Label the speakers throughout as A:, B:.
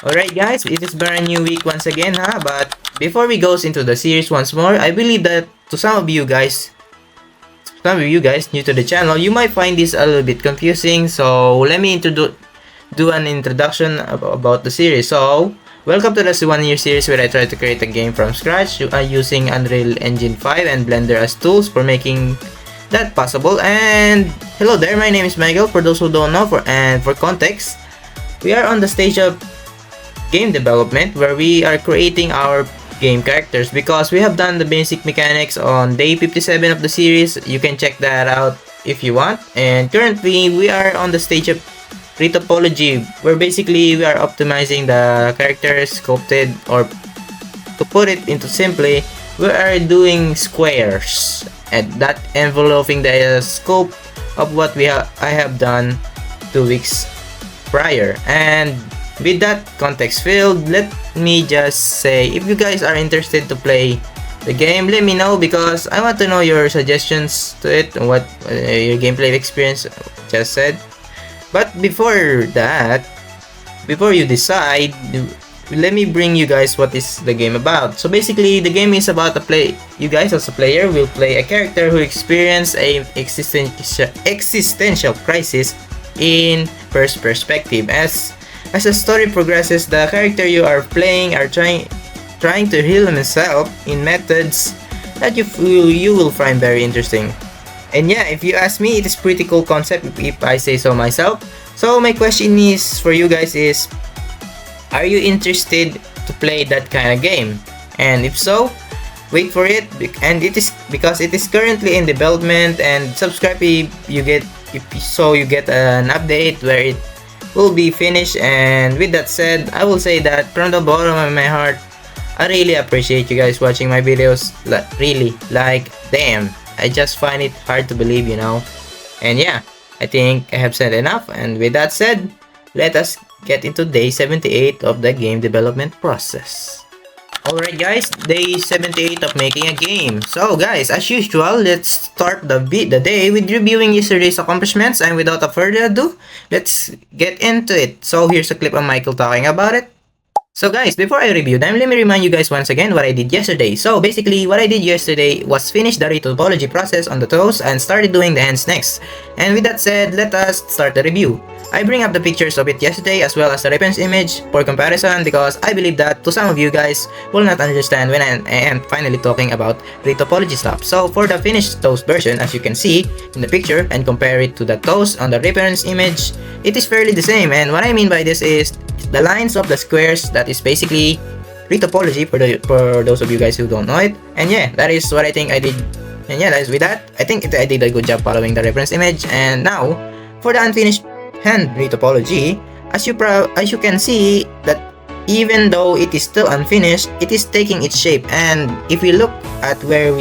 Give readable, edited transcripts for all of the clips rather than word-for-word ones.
A: Alright guys, it is brand new week once again but before we goes into the series once more, I believe that to some of you guys new to the channel, you might find this a little bit confusing, so let me do an introduction about the series. So, welcome to this 1 year series where I try to create a game from scratch using Unreal Engine 5 and Blender as tools for making that possible. And hello there, my name is Michael, for those who don't know, for context, we are on the stage of game development where we are creating our game characters because we have done the basic mechanics on day 57 of the series. You can check that out if you want. And currently we are on the stage of retopology where basically we are optimizing the characters sculpted, or to put it into simply, we are doing squares and that enveloping the scope of what I have done 2 weeks prior. And with that context filled, let me just say, if you guys are interested to play the game, let me know because I want to know your suggestions to it and what your gameplay experience just said. But before that, before you decide, let me bring you guys what is the game about. So basically, the game is about you guys as a player will play a character who experience a existential crisis in first perspective. As the story progresses, the character you are playing are trying to heal himself in methods that you will find very interesting. And yeah, if you ask me, it is pretty cool concept if I say so myself. So my question is for you guys is, are you interested to play that kind of game? And if so, wait for it, and it is because it is currently in development. And subscribe if you get an update where it will be finished. And with that said, I will say that from the bottom of my heart, I really appreciate you guys watching my videos. Really, damn, I just find it hard to believe, you know. And yeah, I think I have said enough, and with that said, let us get into day 78 of the game development process. Alright guys, day 78 of making a game. So guys, as usual, let's start the day with reviewing yesterday's accomplishments, and without further ado, let's get into it. So here's a clip of Michael talking about it. So guys, before I review them, let me remind you guys once again what I did yesterday. So basically, what I did yesterday was finish the retopology process on the toes and started doing the hands next. And with that said, let us start the review. I bring up the pictures of it yesterday as well as the reference image for comparison because I believe that to some of you guys will not understand when I am finally talking about retopology stuff. So for the finished toes version, as you can see in the picture and compare it to the toes on the reference image, it is fairly the same. And what I mean by this is the lines of the squares, that is basically retopology for those of you guys who don't know it. And yeah, that is what I think I did. And yeah, with that, I think I did a good job following the reference image. And now, for the unfinished hand retopology, as you can see that even though it is still unfinished, it is taking its shape. And if we look at where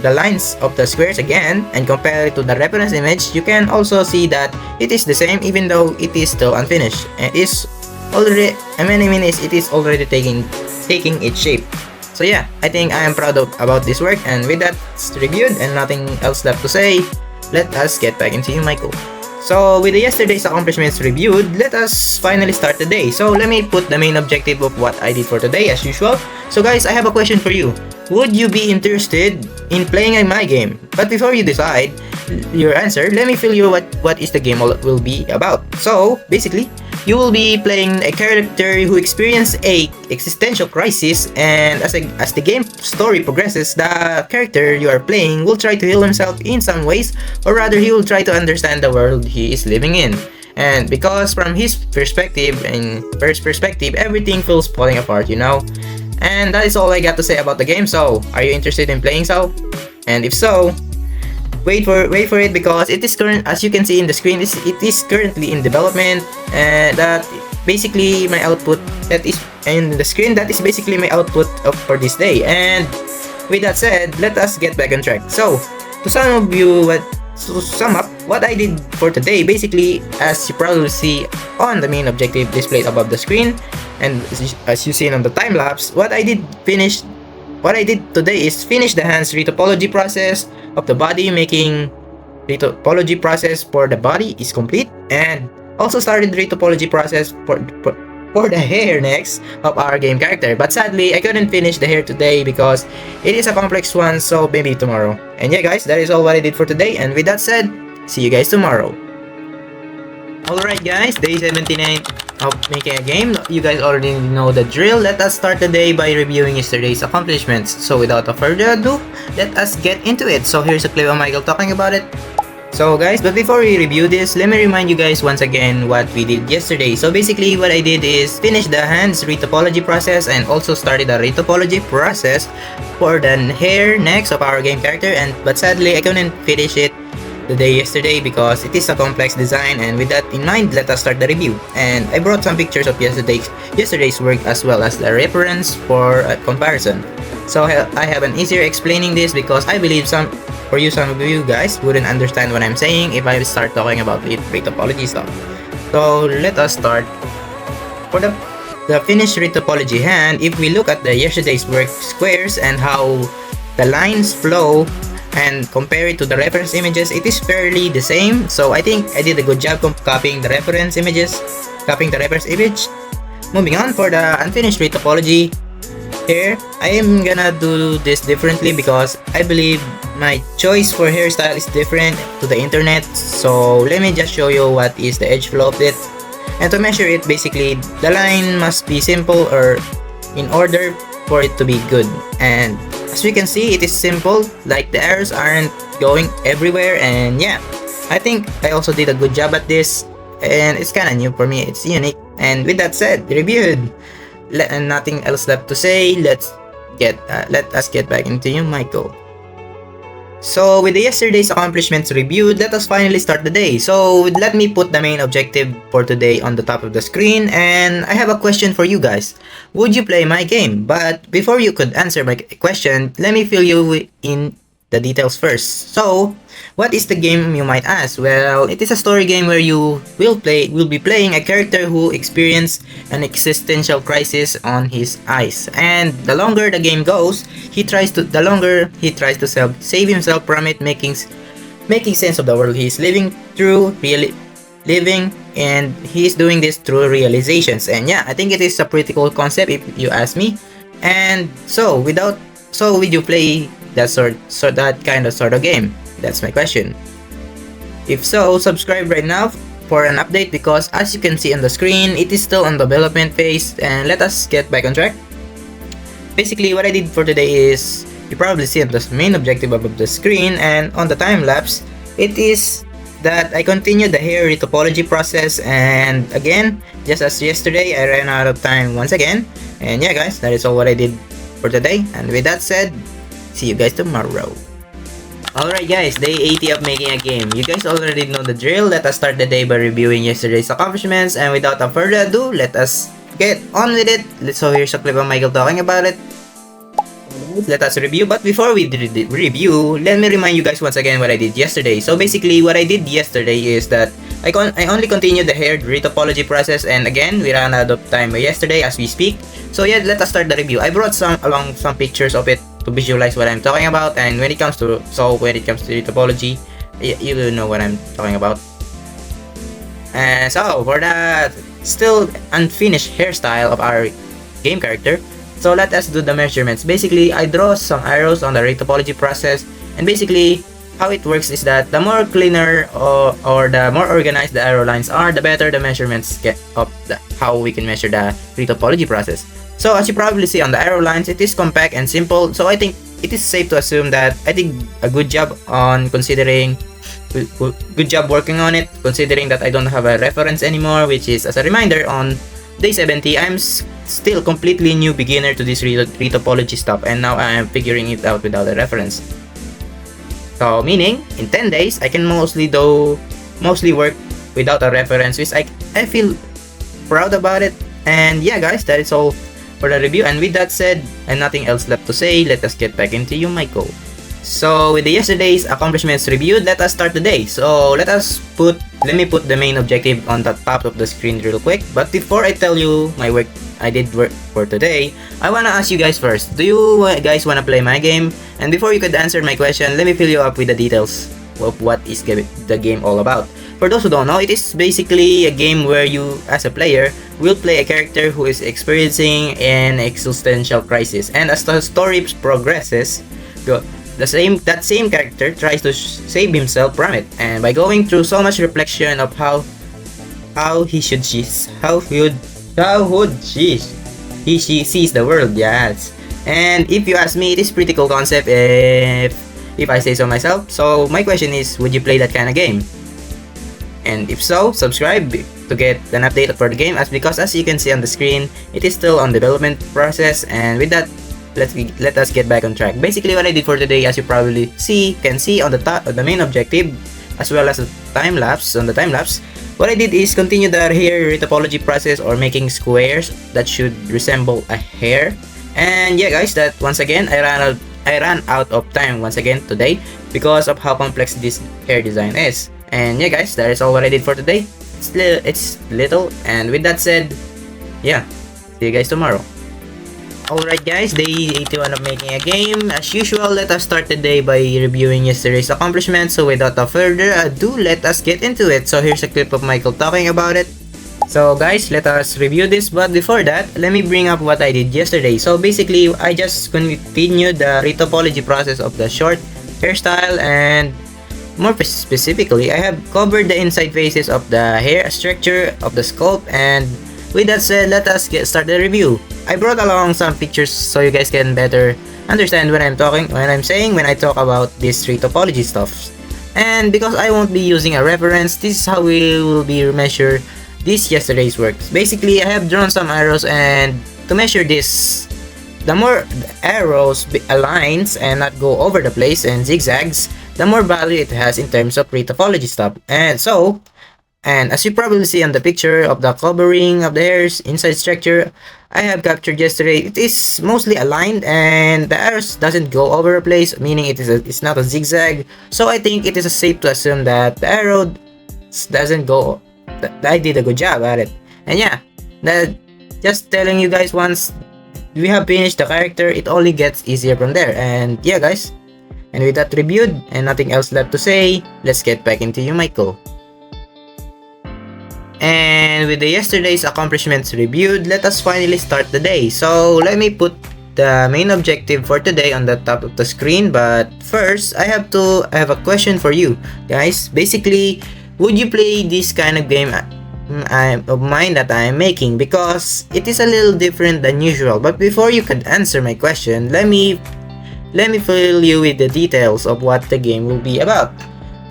A: the lines of the squares again and compare it to the reference image, you can also see that it is the same even though it is still unfinished. And it is already, it is already taking its shape. So yeah, I think I am proud about this work. And with that reviewed and nothing else left to say, let us get back into you, Michael. So with yesterday's accomplishments reviewed, let us finally start the day. So let me put the main objective of what I did for today as usual. So guys, I have a question for you. Would you be interested in playing my game? But before you decide your answer, let me fill you what is the game will be about. So basically, you will be playing a character who experiences a existential crisis, and as the game story progresses, the character you are playing will try to heal himself in some ways, or rather he will try to understand the world he is living in. And because from his perspective and first perspective, everything feels falling apart, you know. And that is all I got to say about the game. So, are you interested in playing so? And if so, wait for it because it is current, as you can see in the screen, it is currently in development. And that basically my output that is in the screen, that is basically my output for this day. And with that said, let us get back on track. So, to sum up what I did for today, basically, as you probably see on the main objective displayed above the screen, and as you see on the time lapse, what I did today is finish the hands retopology process of the body, making retopology process for the body is complete, and also started retopology process for for the hair next of our game character. But sadly, I couldn't finish the hair today because it is a complex one, so maybe tomorrow. And yeah guys, that is all what I did for today, and with that said, see you guys tomorrow. Alright guys, day 79 of making a game. You guys already know the drill. Let us start the day by reviewing yesterday's accomplishments. So without further ado, let us get into it. So here's a clip of Michael talking about it. So guys, but before we review this, let me remind you guys once again what we did yesterday. So basically what I did is finish the hands retopology process and also started the retopology process for the hair next of our game character, but sadly I couldn't finish it the day yesterday because it is a complex design, and with that in mind, let us start the review. And I brought some pictures of yesterday's work as well as the reference for a comparison. So I have an easier explaining this because I believe some of you guys wouldn't understand what I'm saying if I start talking about retopology stuff. So let us start. For the finished retopology hand, if we look at the yesterday's work squares and how the lines flow and compare it to the reference images, it is fairly the same. So I think I did a good job copying the reference image. Moving on, for the unfinished retopology hair, I am gonna do this differently because I believe my choice for hairstyle is different to the internet. So let me just show you what is the edge flow of it. And to measure it, basically the line must be simple or in order for it to be good. And as we can see, it is simple, like the arrows aren't going everywhere, and yeah, I think I also did a good job at this, and it's kinda new for me, it's unique. And with that said, reviewed, and nothing else left to say, let us get back into you, Michael. So with the yesterday's accomplishments reviewed, let us finally start the day. So let me put the main objective for today on the top of the screen, and I have a question for you guys. Would you play my game? But before you could answer my question, let me fill you in the details first. So what is the game, you might ask? Well, it is a story game where you will be playing a character who experienced an existential crisis on his eyes, and the longer the game goes, the longer he tries to save himself from it, making sense of the world he's living, and he's doing this through realizations. And yeah, I think it is a pretty cool concept if you ask me. And would you play that kind of game? That's my question. If so, subscribe right now for an update, because as you can see on the screen, it is still on development phase, and let us get back on track. Basically what I did for today is, you probably see on the main objective above the screen, and on the time lapse, it is that I continued the hair retopology process, and again, just as yesterday, I ran out of time once again. And yeah guys, that is all what I did for today, and with that said, see you guys tomorrow. Alright guys, day 80 of making a game. You guys already know the drill. Let us start the day by reviewing yesterday's accomplishments, and without further ado, let us get on with it. So here's a clip of Michael talking about it. Let us review, but before we review, let me remind you guys once again what I did yesterday. So basically what I did yesterday is that I only continued the hair retopology process, and again, we ran out of time yesterday as we speak. So yeah, let us start the review. I brought some pictures of it to visualize what I'm talking about, and when it comes to retopology, you will know what I'm talking about. And so for the still unfinished hairstyle of our game character, so let us do the measurements. Basically, I draw some arrows on the retopology process, and basically how it works is that the more cleaner or the more organized the arrow lines are, the better the measurements get of how we can measure the retopology process. So as you probably see on the arrow lines, it is compact and simple, so I think it is safe to assume that I did a good job working on it, considering that I don't have a reference anymore, which is, as a reminder, on day 70, I'm still completely new beginner to this retopology stuff, and now I am figuring it out without a reference. So meaning, in 10 days, I can mostly work without a reference, which I feel proud about it. And yeah guys, that is all for the review, and with that said, and nothing else left to say, let us get back into you, Michael. So with the yesterday's accomplishments reviewed, let us start the day. So let me put the main objective on the top of the screen real quick. But before I tell you my work for today, I wanna ask you guys first, do you guys wanna play my game? And before you could answer my question, let me fill you up with the details of what is the game all about. For those who don't know, it is basically a game where you, as a player, will play a character who is experiencing an existential crisis, and as the story progresses, that same character tries to save himself from it, and by going through so much reflection of how he should he she sees the world. Yes, and if you ask me, it is pretty cool concept if I say so myself. So my question is, would you play that kind of game? And if so, subscribe to get an update for the game, because as you can see on the screen, it is still on development process. And with that, let us get back on track. Basically, what I did for today, as you probably can see on the top, the main objective, as well as the time lapse. On the time lapse, what I did is continue the hair retopology process, or making squares that should resemble a hair. And yeah, guys, that once again I ran out of time once again today because of how complex this hair design is. And yeah, guys, that is all what I did for today. It's little, and with that said, yeah, see you guys tomorrow. Alright guys, day 81 of making a game. As usual, let us start the day by reviewing yesterday's accomplishments. So without further ado, let us get into it. So here's a clip of Michael talking about it. So guys, let us review this, but before that, let me bring up what I did yesterday. So basically, I just continued the retopology process of the short hairstyle, and more specifically, I have covered the inside faces of the hair structure of the sculpt. And with that said, let us get started the review. I brought along some pictures so you guys can better understand when I talk about this retopology stuff. And because I won't be using a reference, this is how we will be measure this yesterday's work. Basically, I have drawn some arrows, and to measure this, the more the arrows aligns and not go over the place and zigzags, the more value it has in terms of retopology stuff. And as you probably see on the picture of the covering of the hair's inside structure I have captured yesterday, it is mostly aligned and the arrows doesn't go over the place, meaning it's not a zigzag. So I think it is safe to assume that the arrow doesn't go. I did a good job at it. And yeah, that just telling you guys, once we have finished the character, it only gets easier from there. And yeah, guys, and with that reviewed and nothing else left to say, let's get back into you, Michael. And with the yesterday's accomplishments reviewed, let us finally start the day. So let me put the main objective for today on the top of the screen. But first, I have a question for you guys. Basically, would you play this kind of game of mine that I am making? Because it is a little different than usual. But before you can answer my question, let me fill you with the details of what the game will be about.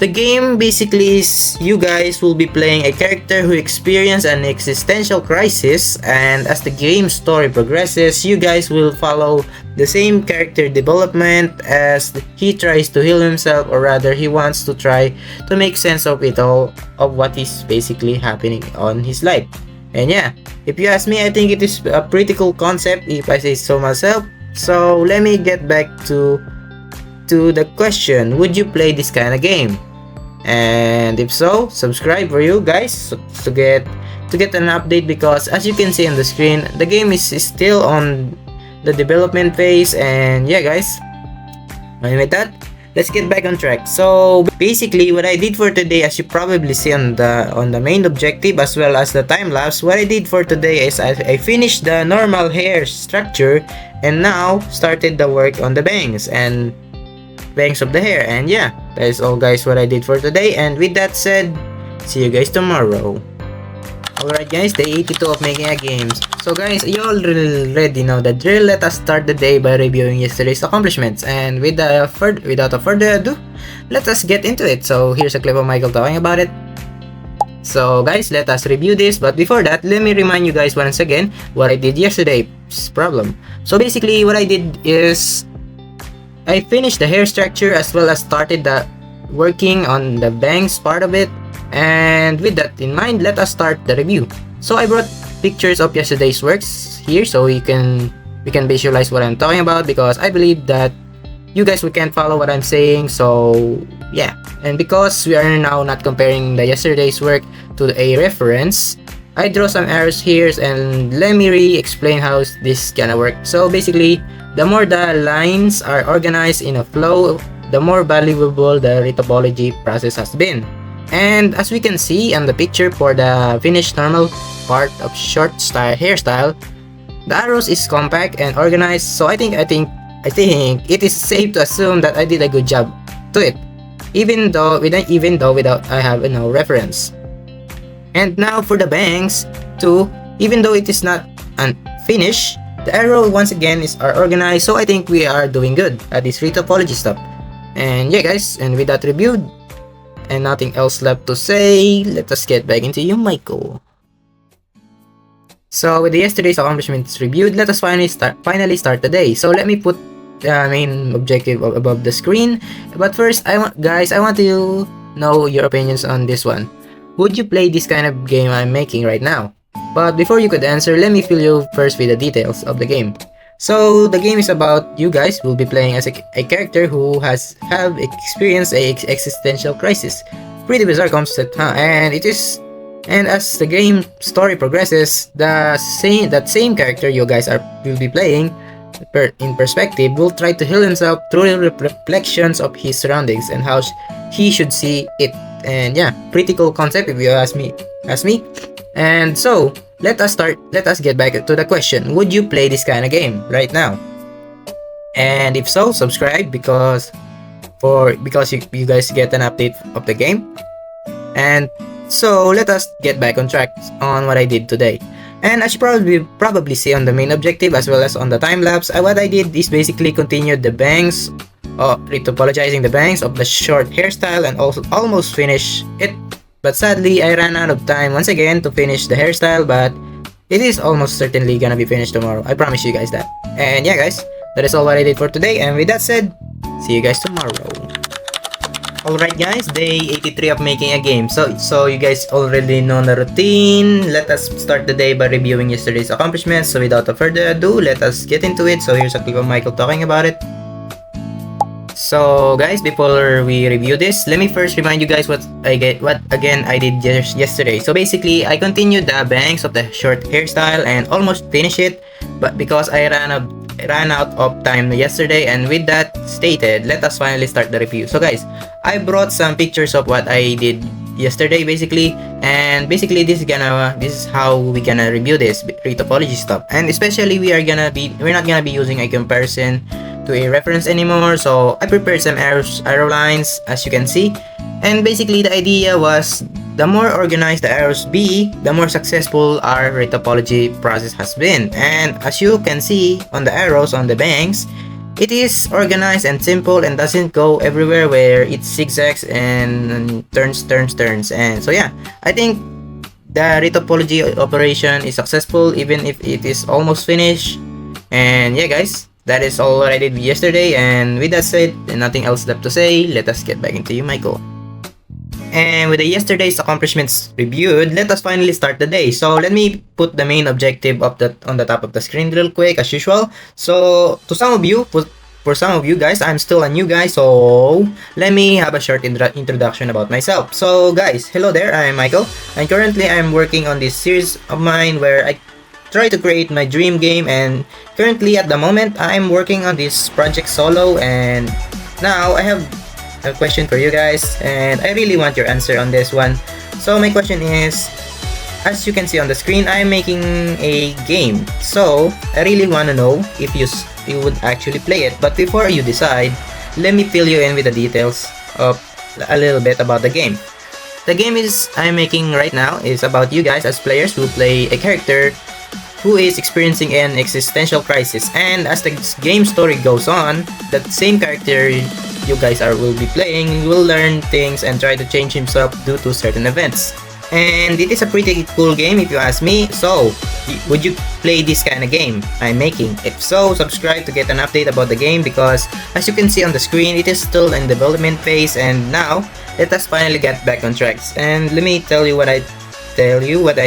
A: The game basically is you guys will be playing a character who experiences an existential crisis, and as the game story progresses, you guys will follow the same character development as he tries to heal himself, or rather he wants to try to make sense of it all, of what is basically happening on his life. And yeah, if you ask me, I think it is a pretty cool concept if I say so myself. So let me get back to the question, would you play this kind of game? And if so, subscribe for you guys to get an update, because as you can see on the screen, the game is still on the development phase. And yeah, guys, and with that, let's get back on track. So basically, what I did for today, as you probably see on the main objective as well as the time lapse, what I did for today is I finished the normal hair structure and now started the work on the bangs of the hair. And yeah, that is all, guys, what I did for today. And with that said, see you guys tomorrow. Alright guys, day 82 of making a games. So guys, you already know the drill. Let us start the day by reviewing yesterday's accomplishments. And without further ado, let us get into it. So here's a clip of Michael talking about it. So guys, let us review this, but before that, let me remind you guys once again what I did yesterday's problem. So basically, what I did is I finished the hair structure as well as started the working on the bangs part of it. And with that in mind, let us start the review. So I brought pictures of yesterday's works here so we can visualize what I'm talking about, because I believe that you guys can't follow what I'm saying. So yeah, and because we are now not comparing the yesterday's work to a reference, I draw some arrows here, and let me re-explain how this gonna work. So basically, the more the lines are organized in a flow, the more valuable the retopology process has been. And as we can see on the picture for the finished normal part of short style hairstyle, the arrows is compact and organized, so I think it is safe to assume that I did a good job to it, even though without I have no reference. And now for the bangs too, even though it is not unfinished, the arrow once again are organized, so I think we are doing good at this retopology stuff. And yeah guys, and with that reviewed and nothing else left to say, let us get back into you, Michael. So with yesterday's accomplishments reviewed, let us finally start the day. So let me put the main objective above the screen. But first, I want to know your opinions on this one. Would you play this kind of game I'm making right now? But before you could answer, let me fill you first with the details of the game. So the game is about you guys will be playing as a character who have experienced a existential crisis. Pretty bizarre concept, huh? And as the game story progresses, that same character you guys will be playing in perspective will try to heal himself through reflections of his surroundings and how he should see it. And yeah, pretty cool concept if you ask me. And so let us get back to the question: would you play this kind of game right now? And if so, subscribe because you guys get an update of the game. And so let us get back on track on what I did today. And as you probably see on the main objective as well as on the time lapse, what I did is basically continued the bangs, retopologizing the bangs of the short hairstyle and also almost finished it. But sadly, I ran out of time once again to finish the hairstyle, but it is almost certainly gonna be finished tomorrow. I promise you guys that. And yeah guys, that is all what I did for today, and with that said, see you guys tomorrow. Alright guys, day 83 of making a game. So you guys already know the routine. Let us start the day by reviewing yesterday's accomplishments. So without further ado, let us get into it. So here's a clip of Michael talking about it. So guys, before we review this, let me first remind you guys what again I did yesterday. So basically, I continued the bangs of the short hairstyle and almost finished it, but because I ran out of time yesterday, and with that stated, let us finally start the review. So guys, I brought some pictures of what I did yesterday basically, and basically this is how we gonna review this retopology stuff. And especially we're not gonna be using a comparison to a reference anymore. So I prepared some arrow lines as you can see, and basically the idea was the more organized the arrows be, the more successful our retopology process has been. And as you can see on the arrows on the bangs, it is organized and simple and doesn't go everywhere where it zigzags and turns. And so yeah, I think the retopology operation is successful even if it is almost finished. And yeah guys, that is all what I did yesterday, and with that said and nothing else left to say, let us get back into you, Michael. And with the yesterday's accomplishments reviewed, let us finally start the day. So let me put the main objective on the top of the screen real quick as usual. So for some of you guys, I'm still a new guy, so let me have a short introduction about myself. So guys, hello there, I'm Michael, and currently I'm working on this series of mine where I try to create my dream game, and currently at the moment I'm working on this project solo. And now I have a question for you guys, and I really want your answer on this one. So my question is, as you can see on the screen, I'm making a game, so I really want to know if you would actually play it. But before you decide, let me fill you in with the details of a little bit about the game. The game I'm making right now is about you guys as players who play a character who is experiencing an existential crisis, and as the game story goes on, that same character you guys will be playing will learn things and try to change himself due to certain events. And it is a pretty cool game if you ask me. So would you play this kind of game I'm making? If so, subscribe to get an update about the game, because as you can see on the screen, it is still in development phase. And now let us finally get back on track, and let me tell you what I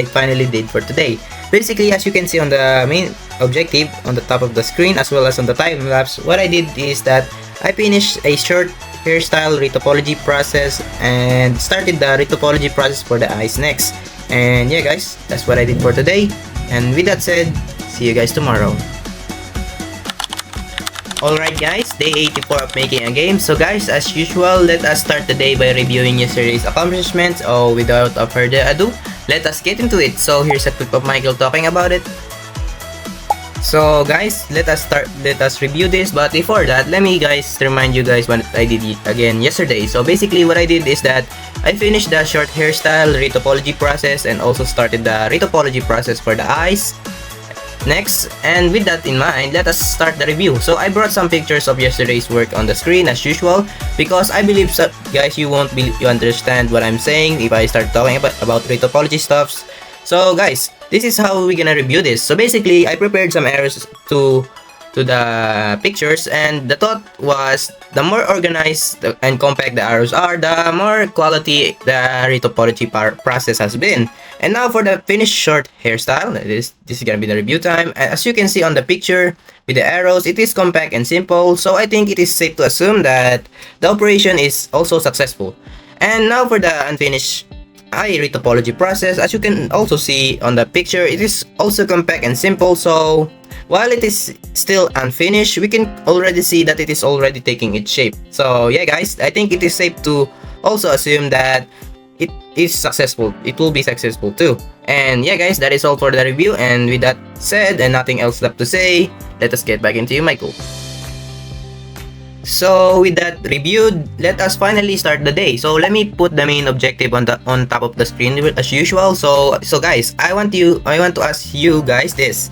A: finally did for today. Basically, as you can see on the main objective on the top of the screen as well as on the time lapse, what I did is that I finished a short hairstyle retopology process and started the retopology process for the eyes next. And yeah guys, that's what I did for today, and with that said, see you guys tomorrow. Alright guys, day 84 of making a game. So guys, as usual, let us start the day by reviewing yesterday's accomplishments. Oh, without further ado, let us get into it. So here's a clip of Michael talking about it. So guys, let us review this, but before that, let me guys remind you guys what I did again yesterday. So basically what I did is that I finished the short hairstyle retopology process and also started the retopology process for the eyes. Next, and with that in mind, let us start the review. So I brought some pictures of yesterday's work on the screen as usual, because I believe guys you understand what I'm saying if I start talking about retopology stuffs. So guys, this is how we're gonna review this. So basically, I prepared some errors to the pictures, and the thought was the more organized and compact the arrows are, the more quality the retopology process has been. And now for the finished short hairstyle, this is gonna be the review time. As you can see on the picture with the arrows, it is compact and simple, so I think it is safe to assume that the operation is also successful. And now for the unfinished eye retopology process, as you can also see on the picture, it is also compact and simple, so while it is still unfinished, we can already see that it is already taking its shape. So yeah guys, I think it is safe to also assume that it is successful. It will be successful too. And yeah guys, that is all for the review, and with that said and nothing else left to say, let us get back into you, Michael. So with that reviewed, let us finally start the day. So let me put the main objective on top of the screen as usual. So guys, I want to ask you guys this.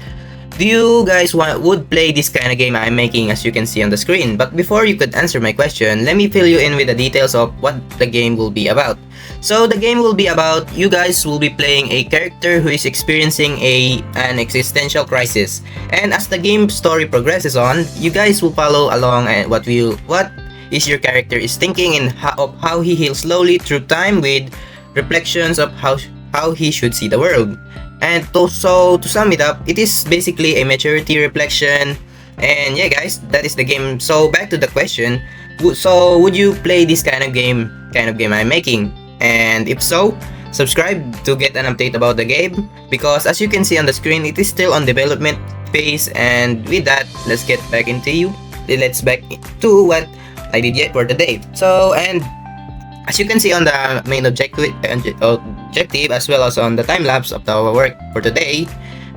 A: Do you guys would play this kind of game I'm making, as you can see on the screen? But before you could answer my question, let me fill you in with the details of what the game will be about. So the game will be about, you guys will be playing a character who is experiencing an existential crisis. And as the game story progresses on, you guys will follow along and what is your character is thinking, and how he heals slowly through time with reflections of how he should see the world. And to sum it up, it is basically a maturity reflection. And yeah guys, that is the game. So back to the question. So would you play this kind of game I'm making? And if so, subscribe to get an update about the game, because as you can see on the screen, it is still on development phase. And with that, let's back to what I did yet for today. So, and as you can see on the main objective as well as on the time lapse of our work for today,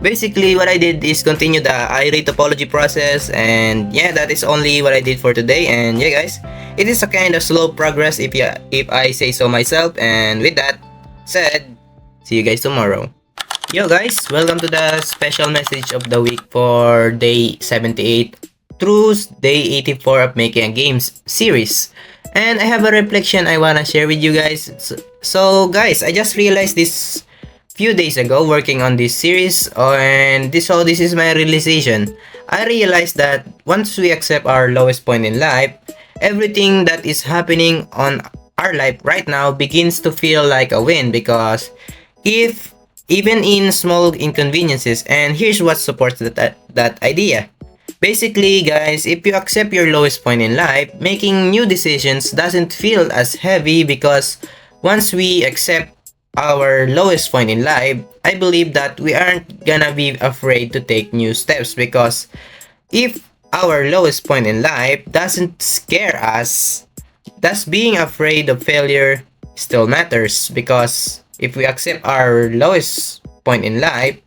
A: basically what I did is continue the eye retopology process, and yeah, that is only what I did for today. And yeah guys, it is a kind of slow progress if I say so myself. And with that said, see you guys tomorrow. Yo guys, welcome to the special message of the week for day 78 through day 84 of making a games series. And I have a reflection I wanna share with you guys. So guys, I just realized this few days ago working on this series, and this is my realization. I realized that once we accept our lowest point in life, everything that is happening on our life right now begins to feel like a win, because even in small inconveniences, and here's what supports that idea. Basically guys, if you accept your lowest point in life, making new decisions doesn't feel as heavy, because once we accept our lowest point in life, I believe that we aren't gonna be afraid to take new steps, because if our lowest point in life doesn't scare us, thus being afraid of failure still matters. Because if we accept our lowest point in life,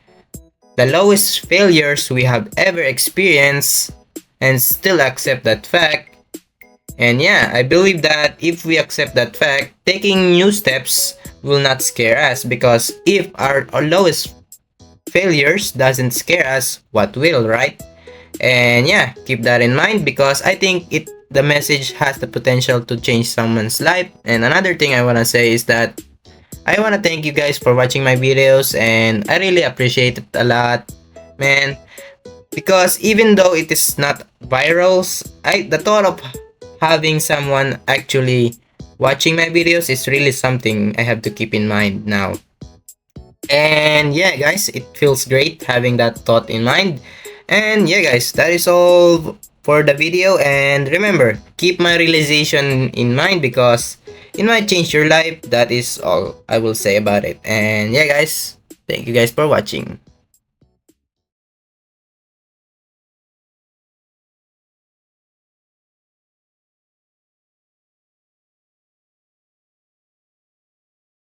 A: the lowest failures we have ever experienced, and still accept that fact. And yeah, I believe that if we accept that fact, taking new steps will not scare us, because if our lowest failures doesn't scare us, what will, right? And yeah, keep that in mind, because I think the message has the potential to change someone's life. And another thing I want to say is that I want to thank you guys for watching my videos, and I really appreciate it a lot, man. Because even though it is not virals, the thought of having someone actually watching my videos is really something I have to keep in mind now. And yeah guys, it feels great having that thought in mind. And yeah guys, that is all for the video. And remember, keep my realization in mind, because it might change your life. That is all I will say about it. And yeah guys, thank you guys for watching.